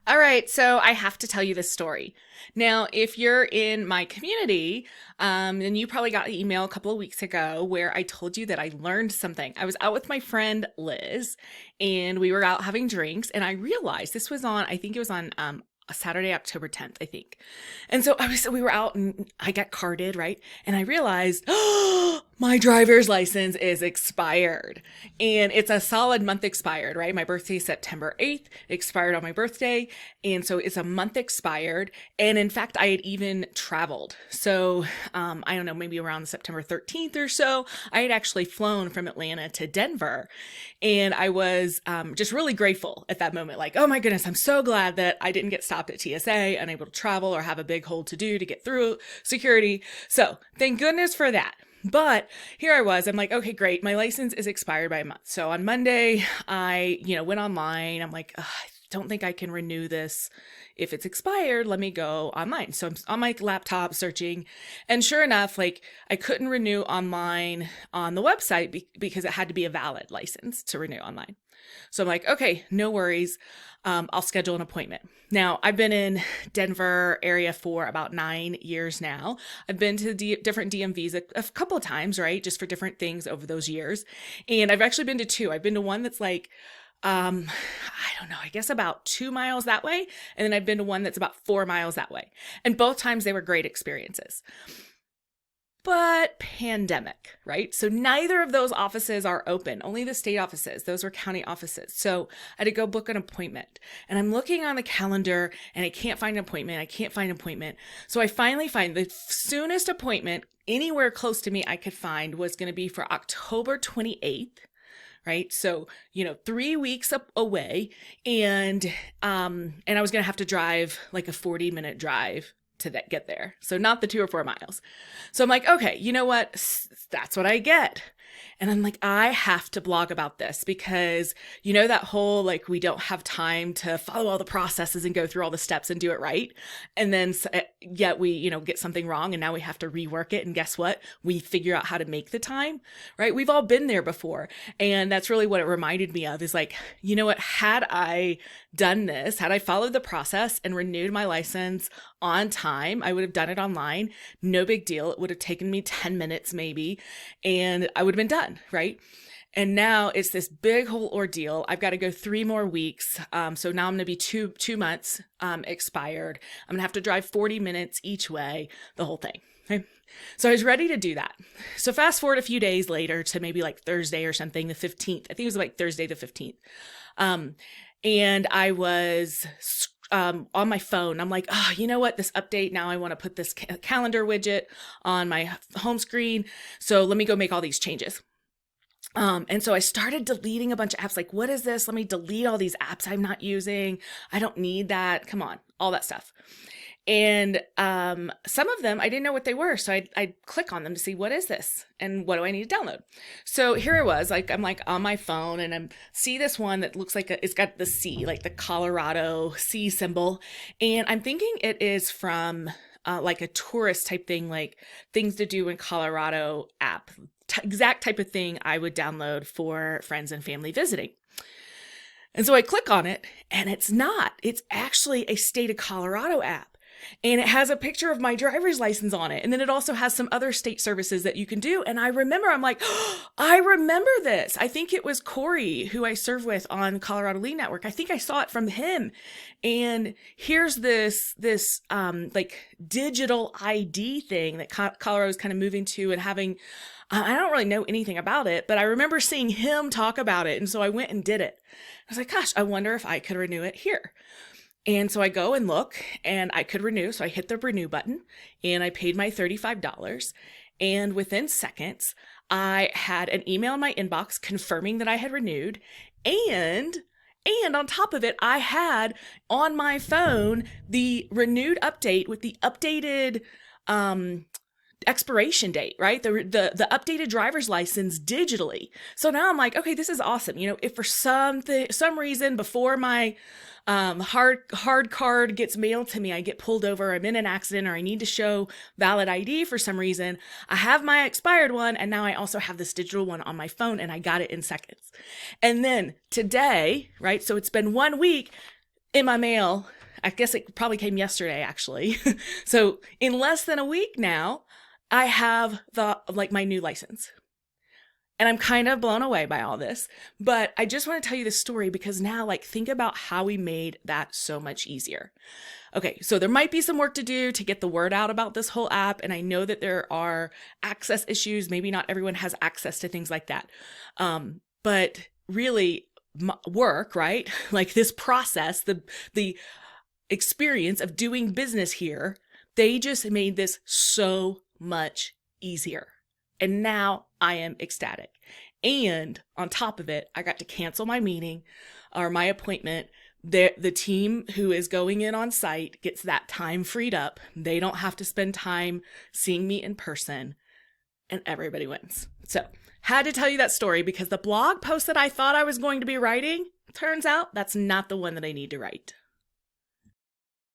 All right, so I have to tell you this story. Now, if you're in my community, then you probably got an email a couple of weeks ago where I told you that I learned something. I was out with my friend Liz, and we were out having drinks, and I realized this was on, I think it was on a Saturday, October 10th, I think. And so we were out and I got carded, right? And I realized, oh, my driver's license is expired. And it's a solid month expired, right? My birthday is September 8th, it expired on my birthday. And so it's a month expired. And in fact, I had even traveled. So I don't know, maybe around September 13th or so, I had actually flown from Atlanta to Denver. And I was just really grateful at that moment. Like, oh my goodness, I'm so glad that I didn't get stopped at TSA, unable to travel or have a big hold to do to get through security. So thank goodness for that. But here I was, I'm like, okay, great. My license is expired by a month. So on Monday, I, went online. I'm like, I don't think I can renew this. If it's expired, let me go online. So I'm on my laptop searching, and sure enough, like I couldn't renew online on the website because it had to be a valid license to renew online. So I'm like, okay, no worries. I'll schedule an appointment. Now, I've been in Denver area for about 9 years now. I've been to different DMVs a couple of times, right? Just for different things over those years. And I've actually been to two. I've been to one that's like, I don't know, I guess about 2 miles that way. And then I've been to one that's about 4 miles that way. And both times they were great experiences. But pandemic, right? So neither of those offices are open, only the state offices. Those were county offices. So I had to go book an appointment, and I'm looking on the calendar and I can't find an appointment. I can't find an appointment. So I finally find the soonest appointment anywhere close to me I could find was going to be for October 28th. Right. So, 3 weeks away, and I was going to have to drive like a 40-minute drive to get there. So not the 2 or 4 miles. So I'm like, okay, you know what? That's what I get. And I'm like, I have to blog about this because that whole, like, we don't have time to follow all the processes and go through all the steps and do it right. And then yet we, get something wrong and now we have to rework it. And guess what? We figure out how to make the time, right? We've all been there before. And that's really what it reminded me of is like, you know what? Had I done this, had I followed the process and renewed my license on time, I would have done it online. No big deal. It would have taken me 10 minutes maybe, and I would have been done, right? And now it's this big whole ordeal. I've got to go 3 more weeks. So now I'm going to be 2 months expired. I'm going to have to drive 40 minutes each way, the whole thing. Okay? So I was ready to do that. So fast forward a few days later to maybe like Thursday or something, the 15th. I think it was like Thursday the 15th. And I was on my phone. I'm like, oh, you know what? This update, now I want to put this calendar widget on my home screen. So let me go make all these changes. And so I started deleting a bunch of apps. Like, what is this? Let me delete all these apps I'm not using. I don't need that. Come on, all that stuff. And some of them, I didn't know what they were. So I'd click on them to see, what is this? And what do I need to download? So here it was, like, I'm like on my phone and I'm see this one that looks like it's got the C, like the Colorado C symbol. And I'm thinking it is from like a tourist type thing, like things to do in Colorado app, exact type of thing I would download for friends and family visiting. And so I click on it and it's not, it's actually a state of Colorado app. And it has a picture of my driver's license on it. And then it also has some other state services that you can do. And I remember, I'm like, oh, I remember this. I think it was Corey, who I serve with on Colorado Lead Network. I think I saw it from him. And here's this like digital ID thing that Colorado is kind of moving to and having. I don't really know anything about it, but I remember seeing him talk about it. And so I went and did it. I was like, gosh, I wonder if I could renew it here. And so I go and look and I could renew. So I hit the renew button and I paid my $35. And within seconds, I had an email in my inbox confirming that I had renewed. And on top of it, I had on my phone the renewed update with the updated expiration date, right? The updated driver's license digitally. So now I'm like, okay, this is awesome. If for some reason before my hard card gets mailed to me, I get pulled over, I'm in an accident, or I need to show valid ID for some reason, I have my expired one, and now I also have this digital one on my phone, and I got it in seconds. And then today, right? So it's been 1 week. in my mail. I guess it probably came yesterday, actually. So in less than a week now, I have my new license. And I'm kind of blown away by all this, but I just want to tell you this story because now, think about how we made that so much easier. Okay, so there might be some work to do to get the word out about this whole app, and I know that there are access issues. Maybe not everyone has access to things like that. But really, work, right? Like this process, the experience of doing business here, they just made this so much easier. And now I am ecstatic. And on top of it, I got to cancel my meeting or my appointment. The team who is going in on site gets that time freed up. They don't have to spend time seeing me in person, and everybody wins. So, had to tell you that story because the blog post that I thought I was going to be writing, turns out that's not the one that I need to write.